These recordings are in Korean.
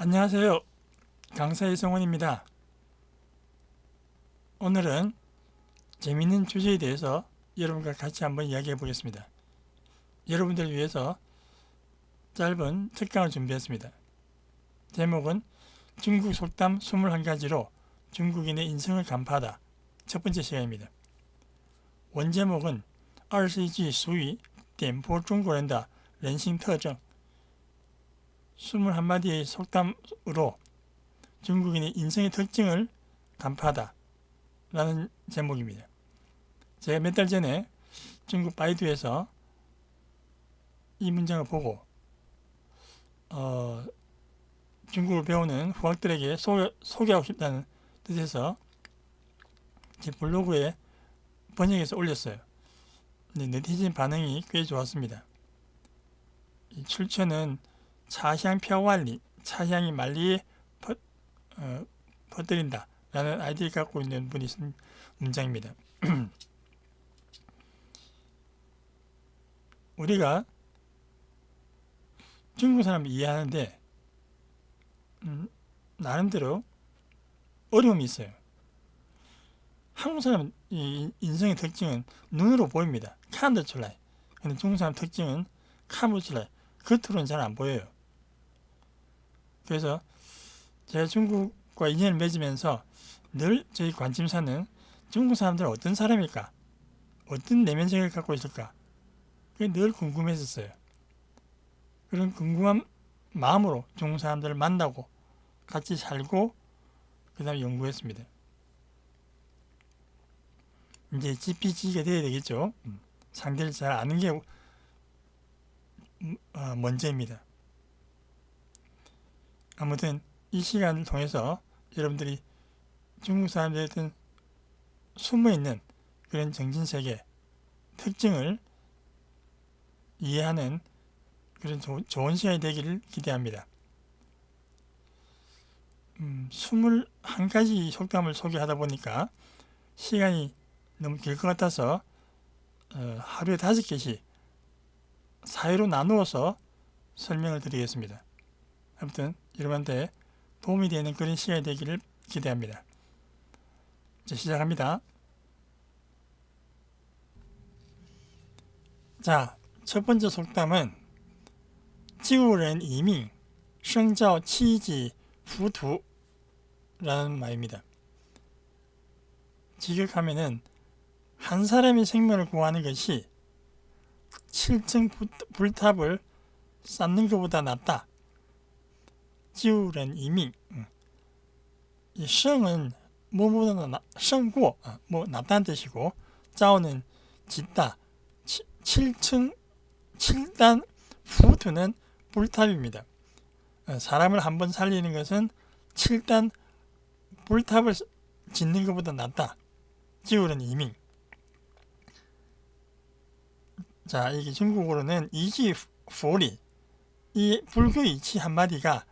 안녕하세요. 강사 이성원입니다. 오늘은 재미있는 주제에 대해서 여러분과 같이 한번 이야기해 보겠습니다. 여러분들을 위해서 짧은 특강을 준비했습니다. 제목은 중국 속담 21가지로 중국인의 인성을 간파하다. 첫 번째 시간입니다. 원제목은 21句俗语点拨中国人的人性特征 21마디의 속담으로 중국인의 인성의 특징을 간파하다 라는 제목입니다. 제가 몇 달 전에 중국 바이두에서 이 문장을 보고 중국을 배우는 후학들에게 소개하고 싶다는 뜻에서 제 블로그에 번역해서 올렸어요. 근데 네티즌 반응이 꽤 좋았습니다. 이 출처는 차향飘万里, 차향이 만리에 퍼뜨린다 라는 아이디를 갖고 있는 분이 쓴 문장입니다. 우리가 중국 사람을 이해하는데 나름대로 어려움이 있어요. 한국 사람 인성의 특징은 눈으로 보입니다. 看得出来. 근데 중국 사람 특징은 看不出来. 겉으로는 잘 안 보여요. 그래서 제가 중국과 인연을 맺으면서 늘 저희 관심사는 중국 사람들은 어떤 사람일까? 어떤 내면 세계를 갖고 있을까? 그게 늘 궁금했었어요. 그런 궁금한 마음으로 중국 사람들을 만나고 같이 살고 그 다음에 연구했습니다. 이제 GPG가 돼야 되겠죠. 상대를 잘 아는 게 먼저입니다. 아무튼 이 시간을 통해서 여러분들이 중국 사람들의 어떤 숨어있는 그런 정신세계 특징을 이해하는 그런 좋은 시간이 되기를 기대합니다. 21가지 속담을 소개하다 보니까 시간이 너무 길 것 같아서 하루에 5개씩 사회로 나누어서 설명을 드리겠습니다. 아무튼 여러분한테 도움이 되는 그런 시간이 되기를 기대합니다. 이제 시작합니다. 자, 첫 번째 속담은 救人一命胜造七级浮屠라는 말입니다. 직역하면은 한 사람의 생명을 구하는 것이 7층 불탑을 쌓는 것보다 낫다. 救人一命. 이胜은 뭐보다胜过, 낫다는 뜻이고, 造는 짓다. 7단 후투는 불탑입니다. 사람을 한번 살리는 것은 7단 불탑을 짓는 것보다 낫다. 救人一命. 자, 이게 중국어로는 이지 포리, 이 불교 이치 한마디가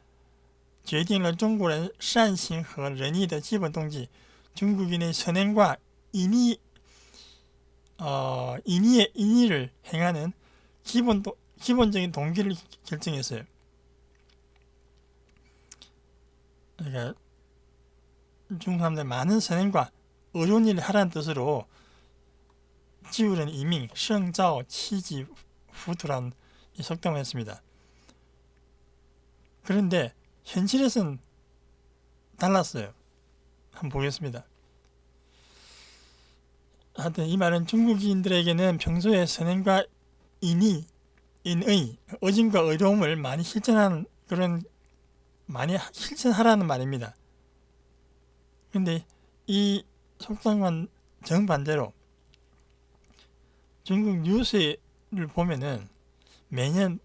决定了中国人善行和仁义的基本动机. 중국인의 선행과 인의를 행하는 기본적인 동기를 결정했어요. 그러니까 중국 사람들 많은 선행과 어려운 일을 하라는 뜻으로 救人一命胜造七级浮屠란 이 속담을 했습니다. 그런데 현실에서는 달랐어요. 한번 보겠습니다. 하여튼 이 말은 중국인들에게는 평소에 선행과 인의, 어짐과 의로움을 많이 실천하라는 말입니다. 근데 이 속담과는 정반대로 중국 뉴스를 보면은 매년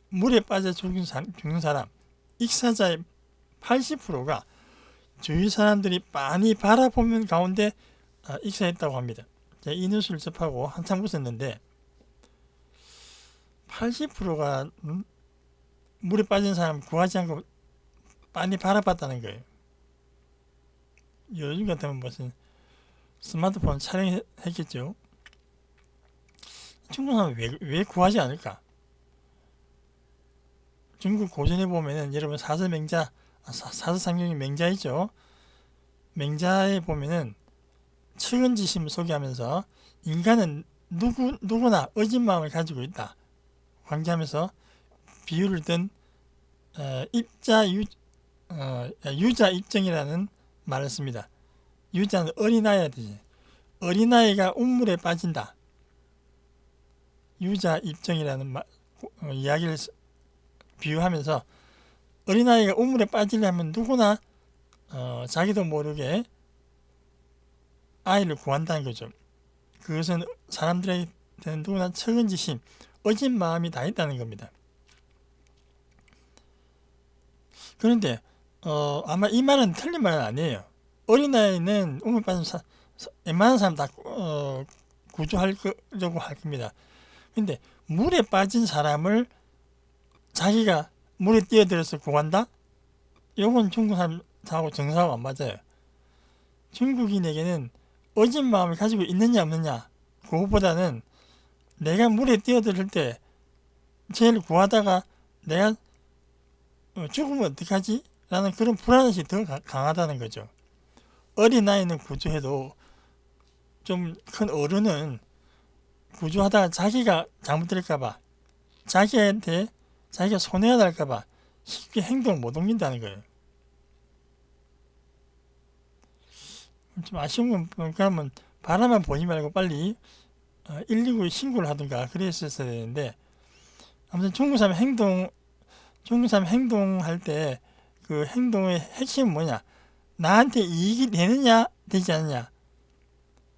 물에 빠져 죽는 사람, 익사자의 80%가 주위 사람들이 많이 바라보는 가운데 익사했다고 합니다. 제가 이 뉴스를 접하고 한참 웃었는데 80%가 물에 빠진 사람 구하지 않고 많이 바라봤다는 거예요. 요즘 같으면 무슨 스마트폰 촬영했겠죠. 중국 사람은 왜 구하지 않을까? 중국 고전에 보면은 여러분 사서맹자, 사서상경이 맹자이죠. 맹자에 보면은 측은지심을 소개하면서 인간은 누구나 어진 마음을 가지고 있다 강조하면서 비유를 든 유자 입정이라는 말을 씁니다. 유자는 어린아이라 되지. 어린아이가 운물에 빠진다. 유자 입정이라는 이야기를 비유하면서 어린아이가 운물에 빠지려면 누구나 자기도 모르게 아이를 구한다는 거죠. 그것은 사람들에게는 누구나 측은지심, 어진 마음이 다 있다는 겁니다. 그런데 아마 이 말은 틀린 말은 아니에요. 어린아이는 운물에 빠진 웬만한 사람 다 구조하려고 할 겁니다. 근데 물에 빠진 사람을 자기가 물에 뛰어들어서 구한다? 이건 중국 사람하고 정서하고 안 맞아요. 중국인에게는 어진 마음을 가지고 있느냐 없느냐 그것보다는 내가 물에 뛰어들 때 쟤를 구하다가 내가 죽으면 어떡하지? 라는 그런 불안의식이 더 강하다는 거죠. 어린아이는 구조해도 좀 큰 어른은 구조하다가 자기가 잘못될까봐 자기한테 자기가 손해가 날까봐 쉽게 행동을 못 옮긴다는 거예요. 좀 아쉬운 건 그러면 바라만 보지 말고 빨리 119에 신고를 하든가 그랬었어야 되는데 아무튼 중국 사람 행동할 때 그 행동의 핵심은 뭐냐? 나한테 이익이 되느냐 되지 않느냐?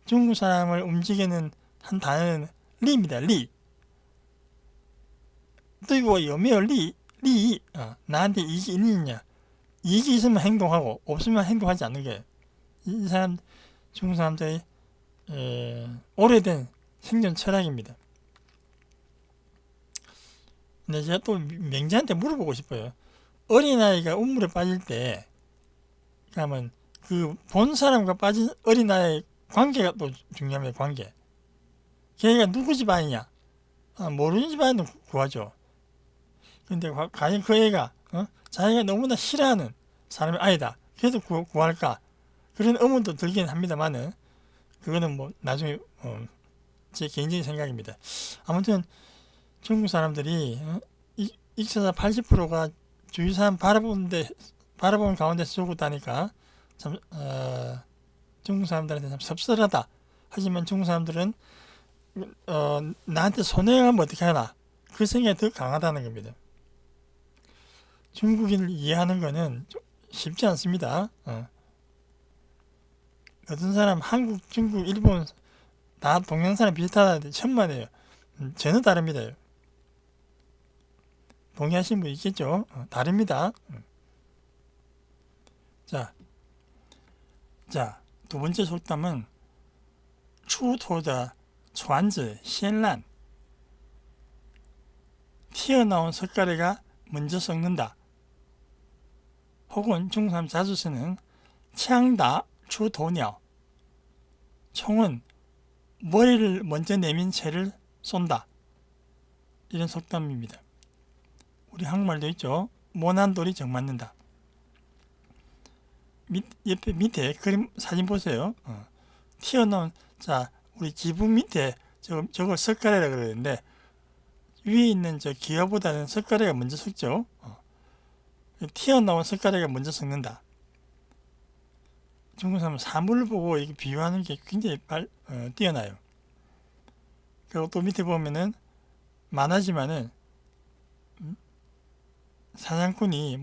중국 사람을 움직이는 한 단어는 리입니다. 리. 뜨고 여매어 리. 나한테 이익이 있느냐? 이익이 있으면 행동하고 없으면 행동하지 않는 거예요. 이 사람 중국 사람들의 오래된 생존 철학입니다. 근데 제가 또 맹자한테 물어보고 싶어요. 어린아이가 운물에 빠질 때 그러면 그 본 사람과 빠진 어린아이의 관계가 또 중요합니다. 관계. 걔가 누구 집안이냐? 모르는 집안은 구하죠. 근데 과연 그 애가 자기가 너무나 싫어하는 사람이 아니다. 그래도 구할까? 그런 의문도 들긴 합니다만은 그거는 뭐 나중에 제 개인적인 생각입니다. 아무튼 중국 사람들이 익사자 80%가 주위 사람 바라보는 가운데서 죽었다니까 참 중국 사람들한테 참 섭섭하다. 하지만 중국 사람들은 나한테 손해가 가면 어떻게 하나 그 생각이 더 강하다는 겁니다. 중국인을 이해하는 거는 쉽지 않습니다. 어떤 사람 한국, 중국, 일본 다 동양 사람 비슷하다는데 천만에요. 전혀 다릅니다. 동의하시는 분 있겠죠? 다릅니다. 자, 두 번째 속담은 추토자传子 先란 튀어나온 석가래가 먼저 썩는다. 혹은 중국 사람 자주 쓰는 창다 추도鸟 총은 머리를 먼저 내민 채를 쏜다. 이런 속담입니다. 우리 한국말도 있죠. 모난 돌이 정 맞는다. 옆에 밑에 그림 사진 보세요. 튀어나온 우리 지붕 밑에 저걸 석가래라 그러는데 위에 있는 저 기와보다는 석가래가 먼저 썩죠. 튀어나온 석가래가 먼저 썩는다. 중국 사람은 사물을 보고 이렇게 비유하는 게 굉장히 뛰어나요. 그리고 또 밑에 보면은 만하지만은 사냥꾼이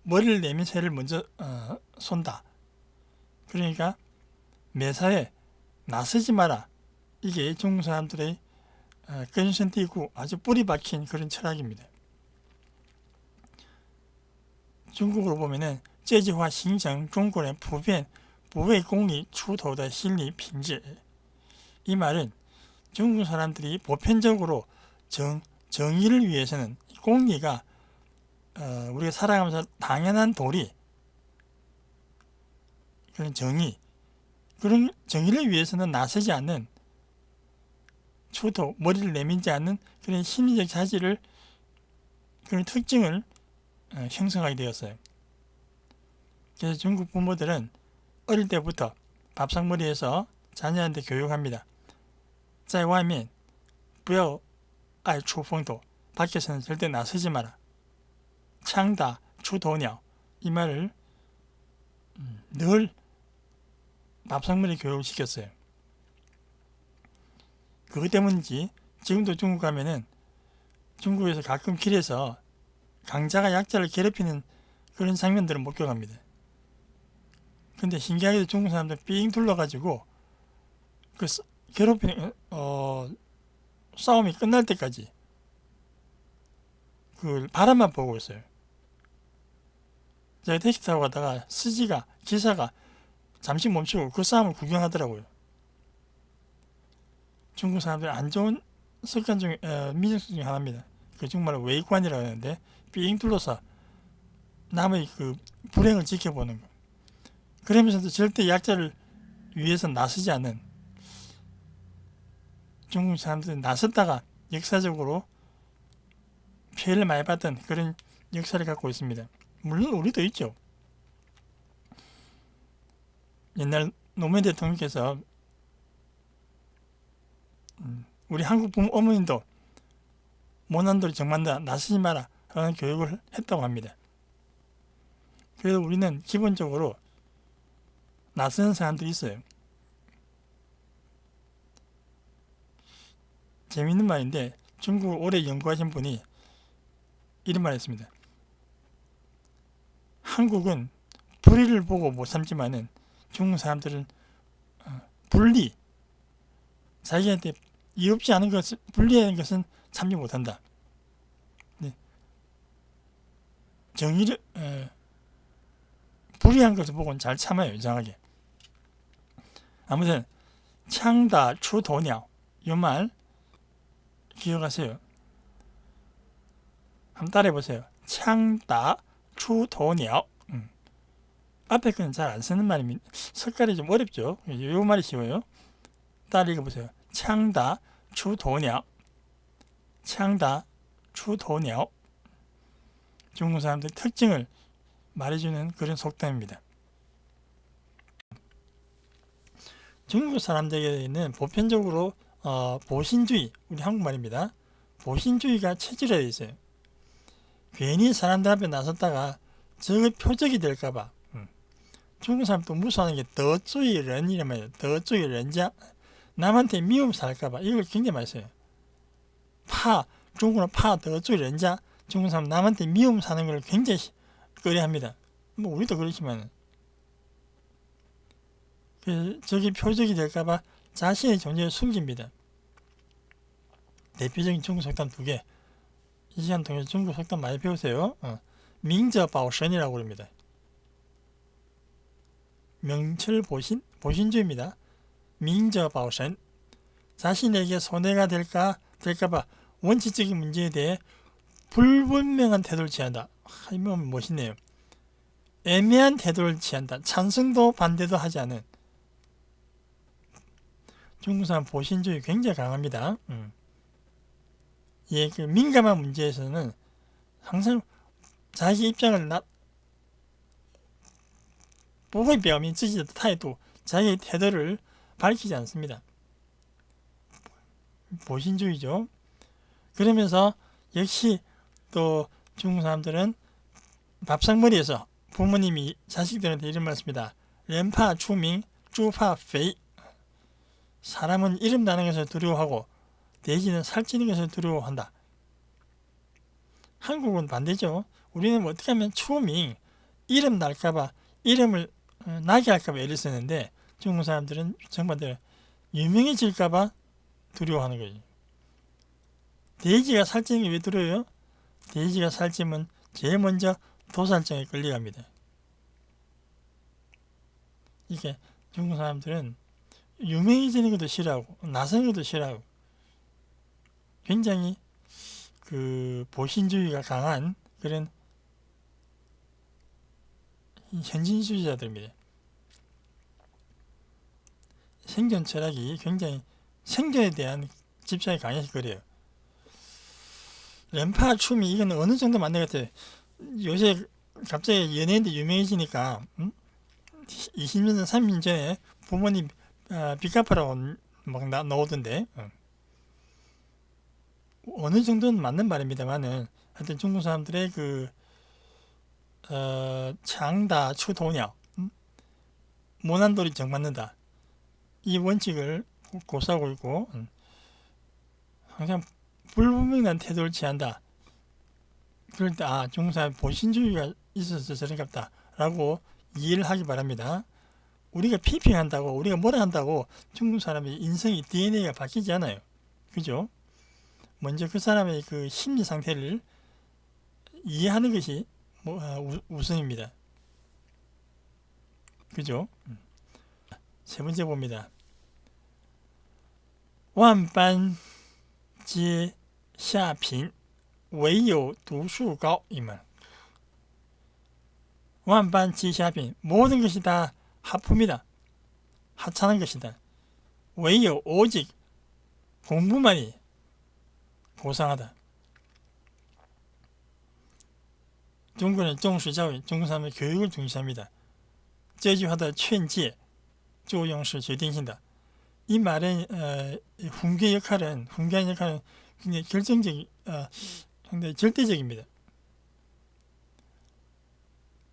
머리를 내민 새를 먼저 쏜다. 그러니까 매사에 나서지 마라. 이게 중국 사람들의根深蒂固 아주 뿌리 박힌 그런 철학입니다. 중국어로 보면은 这句话形成中国人普遍不为公理出头的心理品质. 이 말은 중국 사람들이 보편적으로 정의를 위해서는 공리가 우리가 살아가면서 당연한 도리, 그런 그런 정의를 위해서는 나서지 않는 추도, 머리를 내밀지 않는 그런 심리적 자질을 그런 특징을 형성하게 되었어요. 그래서 중국 부모들은 어릴 때부터 밥상머리에서 자녀한테 교육합니다. 在外面不要爱出风头. 밖에서는 절대 나서지 마라. 枪打出头鸟. 이 말을 늘 밥상머리 교육을 시켰어요. 그것 때문인지 지금도 중국 가면은 중국에서 가끔 길에서 강자가 약자를 괴롭히는 그런 장면들을 목격합니다. 근데 신기하게도 중국 사람들 삥 둘러가지고 그 괴롭히는 싸움이 끝날 때까지 그 바람만 보고 있어요. 제가 택시 타고 가다가 기사가 잠시 멈추고 그 싸움을 구경하더라고요. 중국 사람들 안 좋은 습관 중에 민족 중에 하나입니다. 그 정말 외관이라고 하는데 삥 둘러서 남의 그 불행을 지켜보는 거. 그러면서도 절대 약자를 위해서 나서지 않는 중국 사람들이 나섰다가 역사적으로 피해를 많이 받던 그런 역사를 갖고 있습니다. 물론 우리도 있죠. 옛날 노무현 대통령께서 우리 한국 부모 어머님도 모난돌이 정만다 나서지 마라 라는 교육을 했다고 합니다. 그래서 우리는 기본적으로 나서는 사람들이 있어요. 재미있는 말인데 중국을 오래 연구하신 분이 이런 말 했습니다. 한국은 불의를 보고 못 참지만은 중국 사람들은 불리, 자기한테 이롭지 않은 것을, 불리한 것은 참지 못한다. 네. 정의를 불의한 것을 보고는 잘 참아요. 이상하게. 아무튼 창다 추도鸟이 말 기억하세요. 한번 따라해보세요. 창다 추도鸟. 앞에 거는 잘 안 쓰는 말입니다. 색깔이 좀 어렵죠. 이 말이 쉬워요. 따라 읽어보세요. 창다 추도鸟. 창다 추도鸟. 중국 사람들 특징을 말해주는 그런 속담입니다. 중국 사람들에게는 보편적으로 보신주의, 우리 한국말입니다. 보신주의가 체질화되어 있어요. 괜히 사람들 앞에 나섰다가 저의 표적이 될까봐 중국 사람도 무서워하는 게 더주의런이란 말이에요. 더주의런자, 남한테 미움 살까봐 이걸 굉장히 많이 써요. 중국은 더주의런자, 중국 사람 남한테 미움 사는 걸 굉장히 꺼려합니다. 뭐 우리도 그렇지만 저기 표적이 될까봐 자신의 존재를 숨깁니다. 대표적인 중국 속담 2개. 이 시간 통해서 중국 속담 많이 배우세요. 명저바오선이라고 부릅니다. 명철보신, 보신주의입니다. 명저바오선. 자신에게 손해가 될까봐 원칙적인 문제에 대해 불분명한 태도를 취한다. 이면 멋있네요. 애매한 태도를 취한다. 찬성도 반대도 하지 않은. 중국 사람 보신주의 굉장히 강합니다. 그 민감한 문제에서는 항상 자기 입장을 보고의表明自己的态度, 자기의 태도를 밝히지 않습니다. 보신주의죠. 그러면서 역시 또 중국 사람들은 밥상머리에서 부모님이 자식들한테 이런 말씀입니다. 人怕出名猪怕肥. 사람은 이름 나는 것을 두려워하고 돼지는 살찌는 것을 두려워한다. 한국은 반대죠. 우리는 어떻게 하면 추밍, 이름 날까봐, 이름을 나게 할까봐 애를 쓰는데 중국 사람들은 정말 유명해질까봐 두려워하는 거죠. 돼지가 살찌는 게 왜 두려워요? 돼지가 살찌면 제일 먼저 도살장에 끌려갑니다. 이게 중국 사람들은 유명해지는 것도 싫어하고 나서는 것도 싫어하고 굉장히 그 보신주의가 강한 그런 현진주의자들입니다. 생존 철학이 굉장히 생존에 대한 집착이 강해서 그래요. 렌파 춤이 이건 어느 정도 맞는 것 같아요. 요새 갑자기 연예인들 유명해지니까 20년 전, 30년 전에 부모님 빚 갚으라고 막 나오던데 어느 정도는 맞는 말입니다만은 하여튼 중국 사람들의 그 장다 추도냐 모난돌이 정맞는다 이 원칙을 고수하고 있고 항상 불분명한 태도를 취한다. 그럴 때 중국 사람 본신주의가 있어서 저런갑다 라고 이해를 하기 바랍니다. 우리가批评한다고 우리가 뭐라 한다고 중국 사람의 인성이 DNA가 바뀌지 않아요. 그죠? 먼저 그 사람의 그 심리 상태를 이해하는 것이 우선입니다. 그죠? 세 번째 봅니다. 완반皆下品唯有读书高이 말. 완반皆下品 모든 것이 다 하품이다. 하찮은 것이다.唯有 오직 공부만이 고상하다. 중국은重视教育, 중국 사람은 교육을 중시합니다. 这句话的劝诫作用是决定性的. 이 말은 훈계한 역할은 굉장히 상당히 절대적입니다.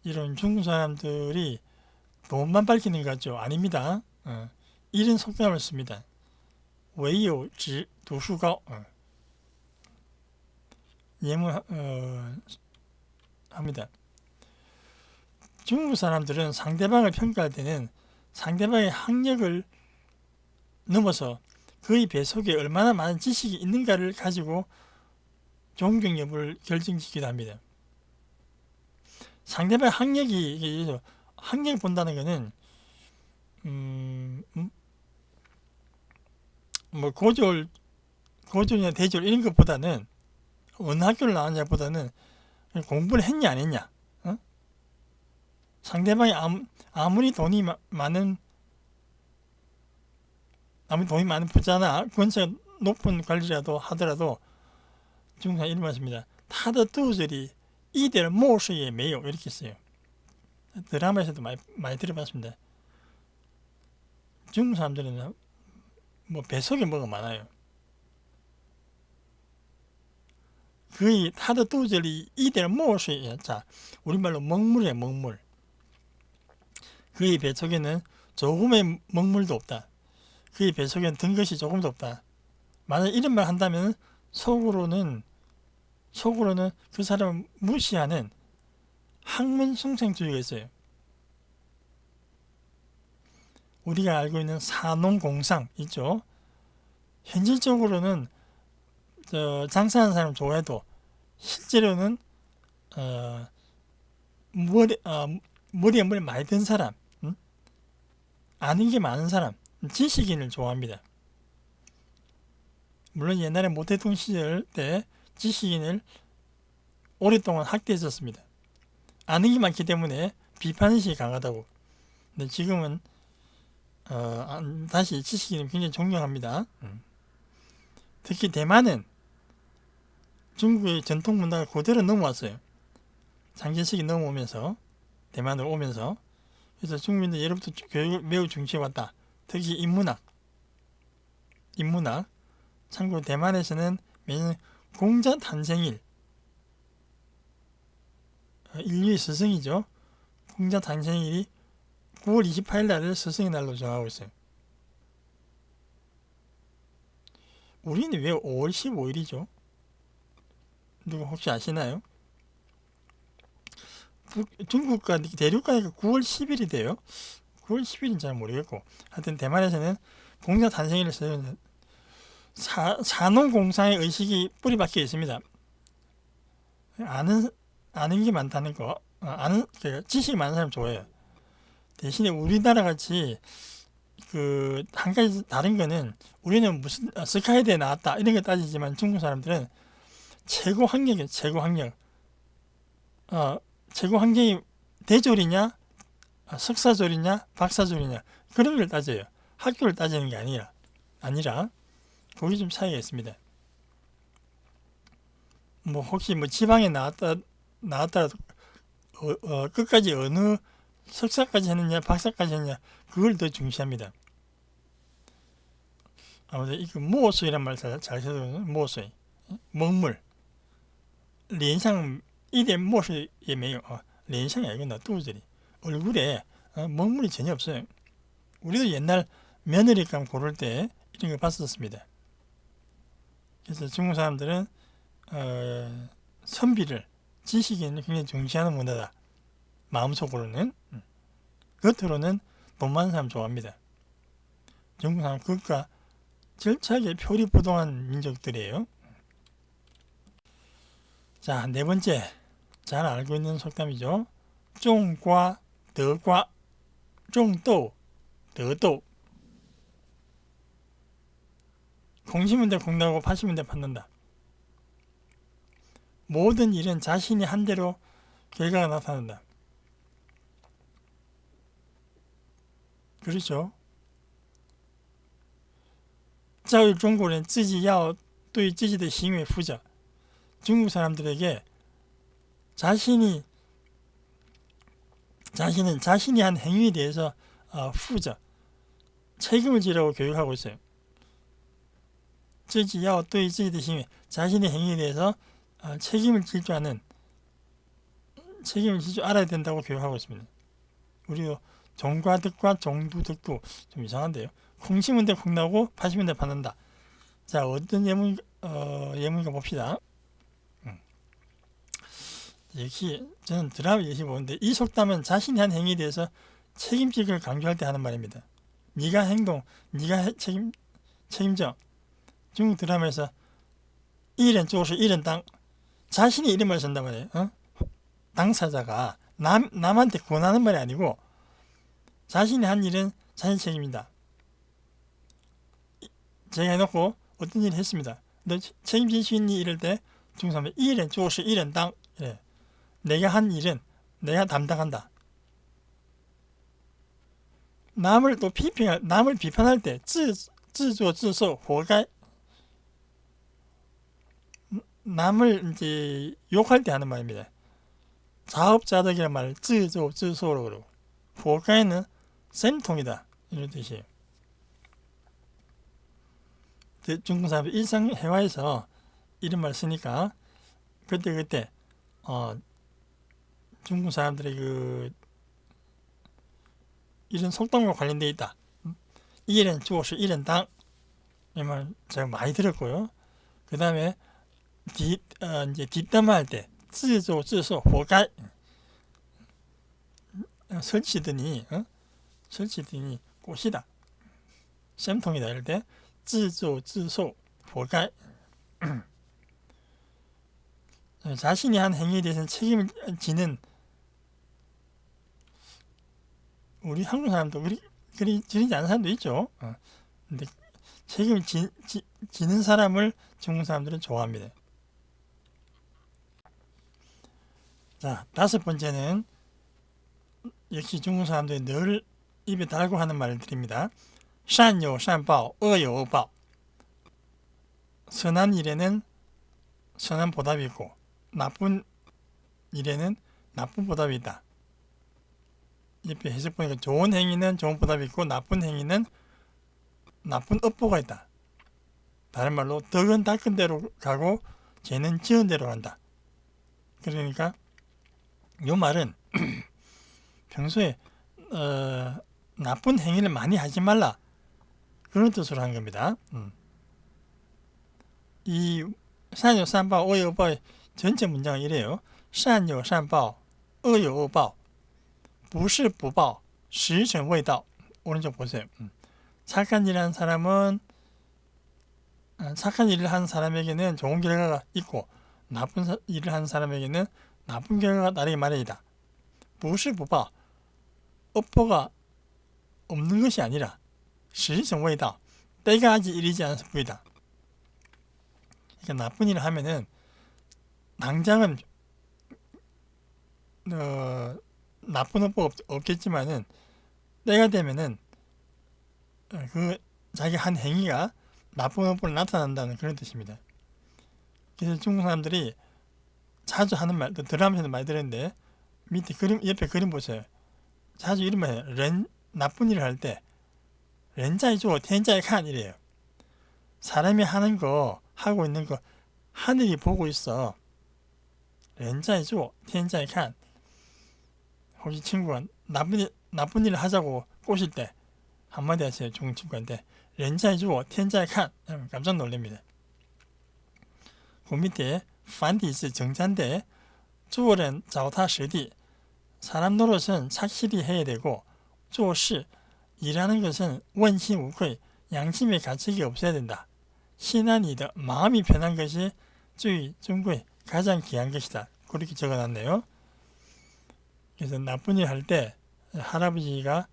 이런 중국 사람들이 돈만 밝히는 것 같죠? 아닙니다. 이런 속담을 씁니다. 唯有只读书高 예문 합니다. 중국 사람들은 상대방을 평가할 때는 상대방의 학력을 넘어서 그의 배 속에 얼마나 많은 지식이 있는가를 가지고 존경 여부를 결정짓기도 합니다. 상대방의 학력을 본다는 것은 뭐 고졸이나 대졸 이런 것보다는 어느 학교를 나왔냐보다는 공부를 했냐 안 했냐 상대방이 아무리 돈이 많은 부자나 권세가 높은 관리라도 하더라도 중국사 이런 말씀입니다. 他的肚子里一点墨水也没有 이렇게 써요. 드라마에서도 많이 들어봤습니다. 중국 사람들은 뭐 뱃속에 뭐가 많아요. 거의 他的肚子里一点墨水 자, 우리말로 먹물이에요. 먹물. 그의 뱃속에는 조금의 먹물도 없다. 그의 뱃속에는 든 것이 조금도 없다. 만약 이런 말 한다면 속으로는 그 사람을 무시하는 학문 숭상주의가 있어요. 우리가 알고 있는 사농공상 있죠. 현실적으로는 장사하는 사람 좋아해도 실제로는 머리에 물 많이 든 사람, 아는 게 많은 사람, 지식인을 좋아합니다. 물론 옛날에 모태통 시절 때 지식인을 오랫동안 학대했었습니다. 아는 게 많기 때문에 비판의식이 강하다고. 근데 지금은 다시 지식인을 굉장히 존경합니다. 특히 대만은 중국의 전통 문화가 그대로 넘어왔어요. 장제식이 넘어오면서 대만으로 오면서 그래서 중국인들 예로부터 교육을 매우 중시해왔다. 특히 인문학. 참고로 대만에서는 매년 공자 탄생일 인류의 스승이죠. 공자 탄생일이 9월 28일 날을 스승의 날로 정하고 있어요. 우리는 왜 5월 15일이죠? 누구 혹시 아시나요? 중국과 대륙가니까 9월 10일이 돼요. 9월 10일은 잘 모르겠고 하여튼 대만에서는 공자 탄생일을 쓰는 산업공상의 의식이 뿌리 박혀 있습니다. 아는 게 많다는 거, 지식이 많은 사람 좋아해요. 대신에 우리나라 같이 한 가지 다른 거는 우리는 무슨 스카이대에 나왔다 이런 거 따지지만 중국 사람들은 최고 학력이에요. 최고 학력. 최고 학력이 대졸이냐, 석사졸이냐, 박사졸이냐 그런 걸 따져요. 학교를 따지는 게 아니라 거기 좀 차이가 있습니다. 뭐 혹시 지방에 나왔다 나왔더라도 끝까지 어느 석사까지 했느냐 박사까지 했느냐 그걸 더 중시합니다. 아무튼 이거 모소이란 말 잘 써요. 모소이 먹물 脸上一点墨水也没有啊，脸上也跟肚子里 얼굴에 먹물이 전혀 없어요. 우리도 옛날 며느리감 고를 때 이런 거 봤었습니다. 그래서 중국 사람들은 선비를 지식인을 굉장히 중시하는 문화다. 마음속으로는 겉으로는 돈 많은 사람 좋아합니다. 중국 사람 그것과 절차하게 표리부동한 민족들이에요. 자, 네 번째 잘 알고 있는 속담이죠. 种瓜得瓜, 种豆得豆. 공 심은 데 공나고 파 심은 데 팠는다. 모든 일은 자신이 한 대로 결과가 나타난다. 그렇죠. 教育中国人自己要对自己的行为负责. 중국 사람들에게 자신이 한 행위에 대해서负责, 책임을 지라고 교육하고 있어요. 自己要对自己的行为, 자신의 행위에 대해서 책임을 질 줄 알아야 된다고 교육하고 있습니다. 우리도 종과 득과 종두 득도 좀 이상한데요. 콩 심은 데 콩 나고 파 심은 데 파는다. 자, 어떤 예문인가 봅시다. 역시 저는 드라마 예시 보는데 이 속담은 자신이 한 행위에 대해서 책임지기를 강조할 때 하는 말입니다. 네가 책임져. 중국 드라마에서 一人做事一人当, 자신이 이런 말을 쓴단 말이에요. 당사자가 남한테 권하는 말이 아니고 자신이 한 일은 자신 책임이다. 제가 해놓고 어떤 일을 했습니다. 너 책임질 수 있니? 이럴 때 중국 사람은 一人做事一人当. 예. 내가 한 일은 내가 담당한다. 남을 비판할 때 自作自受活该. 남을 이제 욕할 때 하는 말입니다. 자업자득이라는 말을 自作自受로 그러고 活该는 쌤통이다 이런 뜻이에요. 중국 사람들 일상 회화에서 이런 말 쓰니까 그때 중국 사람들의 이런 속담과 관련되어 있다. 一人做事一人当. 이 말 제가 많이 들었고요. 그 다음에 이제 뒷담화할 때 自作自受活该. 설치더니 꽃이다. 쌤통이다 이럴 때 自作自受活该. 자신이 한 행위에 대해서는 책임을 지는 우리 한국 사람도 그리 지르지 않은 사람도 있죠. 근데 책임을 지는 사람을 중국 사람들은 좋아합니다. 자, 다섯 번째는 역시 중국 사람들이 늘 입에 달고 하는 말을 드립니다. 善有善报,恶有恶报. 선한 일에는 선한 보답이 있고 나쁜 일에는 나쁜 보답이 있다. 옆에 해석 보니까 좋은 행위는 좋은 보답이 있고 나쁜 행위는 나쁜 업보가 있다. 다른 말로 덕은 닦은 대로 가고 죄는 지은 대로 간다. 그러니까 이 말은 평소에 나쁜 행위를 많이 하지 말라 그런 뜻으로 한 겁니다. 이 善有善报,恶有恶报 전체 문장은 이래요. 善有善报,恶有恶报,不是不报,时辰未到. 오른쪽 보세요. 착한 일을 한 사람은 착한 일을 한 사람에게는 좋은 결과가 있고 나쁜 일을 한 사람에게는 나쁜 결과가 따르기 마련이다. 不是不报, 업보가 없는 것이 아니라 时辰未到, 때가 아직 이르지 않아서 부이다. 그러니까 나쁜 일을 하면은 당장은 나쁜 업보가 없겠지만은 때가 되면은 그 자기 한 행위가 나쁜 업보를 나타난다는 그런 뜻입니다. 그래서 중국 사람들이 자주 하는 말, 또 드라마에서도 많이 들었는데 밑에 그림, 옆에 그림 보세요. 자주 이런 말 해요. 나쁜 일을 할 때 렌자이 조 텐자이 칸 이래요. 사람이 하는 거, 하고 있는 거 하늘이 보고 있어. 렌자이 조 텐자이 칸. 혹시 친구가 나쁜 일을 하자고 꼬실 때 한마디 하세요. 중국 친구한테 렌자이 조 텐자이 칸. 깜짝 놀랍니다. 그 밑에 반디스 정자인데 주어는 脚踏实地 사람 노릇은 착실히 해야 되고 做事 일하는 것은 원심우愧 양심의 가책이 없어야 된다. 신안이다. 마음이 편한 것이 最珍贵 가장 귀한 것이다. 그렇게 적어놨네요. 그래서 나쁜 일 할 때 할아버지가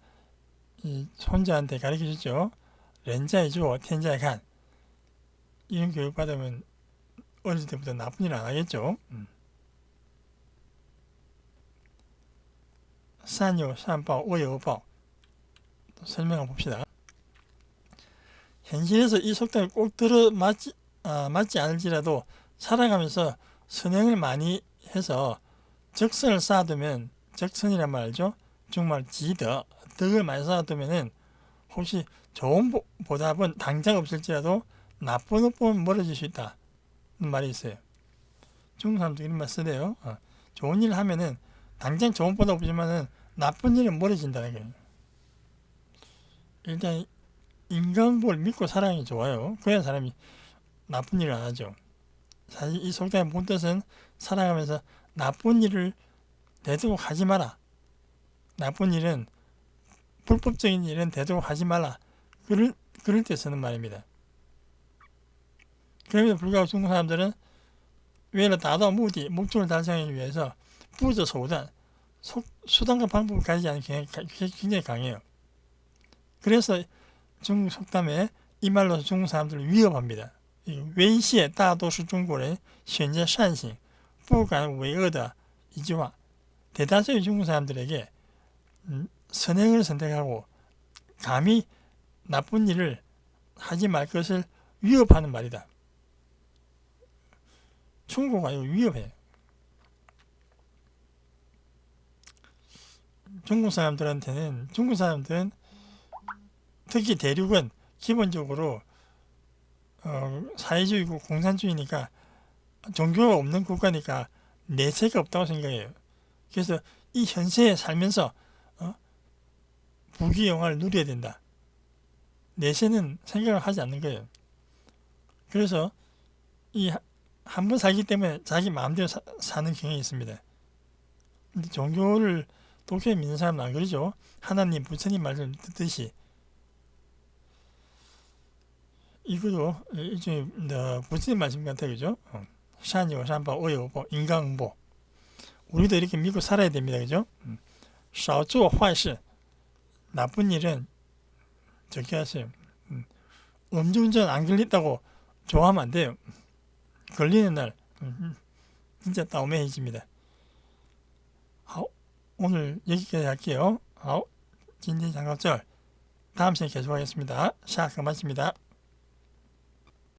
이 손자한테 가르쳐줬죠. 렌자이 주어 텐자이 간. 이런 교육 받으면 어릴 때부터 나쁜 일 안 하겠죠. 산요 산报 恶有报 설명해 봅시다. 현실에서 이 속담이 꼭 맞지 않을지라도 살아가면서 선행을 많이 해서 적선을 쌓아두면 적선이란 말이죠. 정말 지덕, 덕을 많이 쌓아두면은 혹시 좋은 보답은 당장 없을지라도 나쁜 업보면 멀어질 수 있다. 말이 있어요. 중국 사람도 이런 말 쓰대요. 좋은 일을 하면은 당장 좋은 보답 없지만은 나쁜 일은 멀어진다는 거예요. 일단 인간복을 믿고 살아가는 게 좋아요. 그래야 사람이 나쁜 일을 안 하죠. 사실 이 속담의 본 뜻은 살아가면서 나쁜 일을 되도록 하지 마라. 나쁜 일은 불법적인 일은 되도록 하지 말라. 그럴 때 쓰는 말입니다. 그럼에도 불구하고 중국 사람들은 为了达到目的 목적을 달성하기 위해서 不择手段 수단과 방법을 가지지 않는 경향이 굉장히 강해요. 그래서 중국 속담에 이 말로 중국 사람들을 위협합니다. 威胁大多数中国人选择善行不敢为恶的一句话. 대다수의 중국 사람들에게 선행을 선택하고 감히 나쁜 일을 하지 말 것을 위협하는 말이다. 충고가 아니고 위협해요. 중국 사람들은 특히 대륙은 기본적으로 사회주의고 공산주의니까 종교가 없는 국가니까 내세가 없다고 생각해요. 그래서 이 현세에 살면서 부귀영화를 누려야 된다. 내세는 생각을 하지 않는 거예요. 그래서 이 한 번 살기 때문에 자기 마음대로 사는 경향이 있습니다. 근데 종교를 독실히 믿는 사람은 안 그러죠. 하나님, 부처님 말을 듣듯이. 이것도 일종의 부처님 말씀 같아요. 그죠? 산요, 산보, 어여보, 인간보. 우리도 이렇게 믿고 살아야 됩니다. 그죠? 少做坏事 나쁜 일은 적게 하세요. 음주운전 안 걸린다고 좋아하면 안 돼요. 걸리는 날 진짜 다운해집니다. 오늘 여기까지 할게요. 今天讲到这儿 다음 시간에 계속하겠습니다. 下课마칩니다.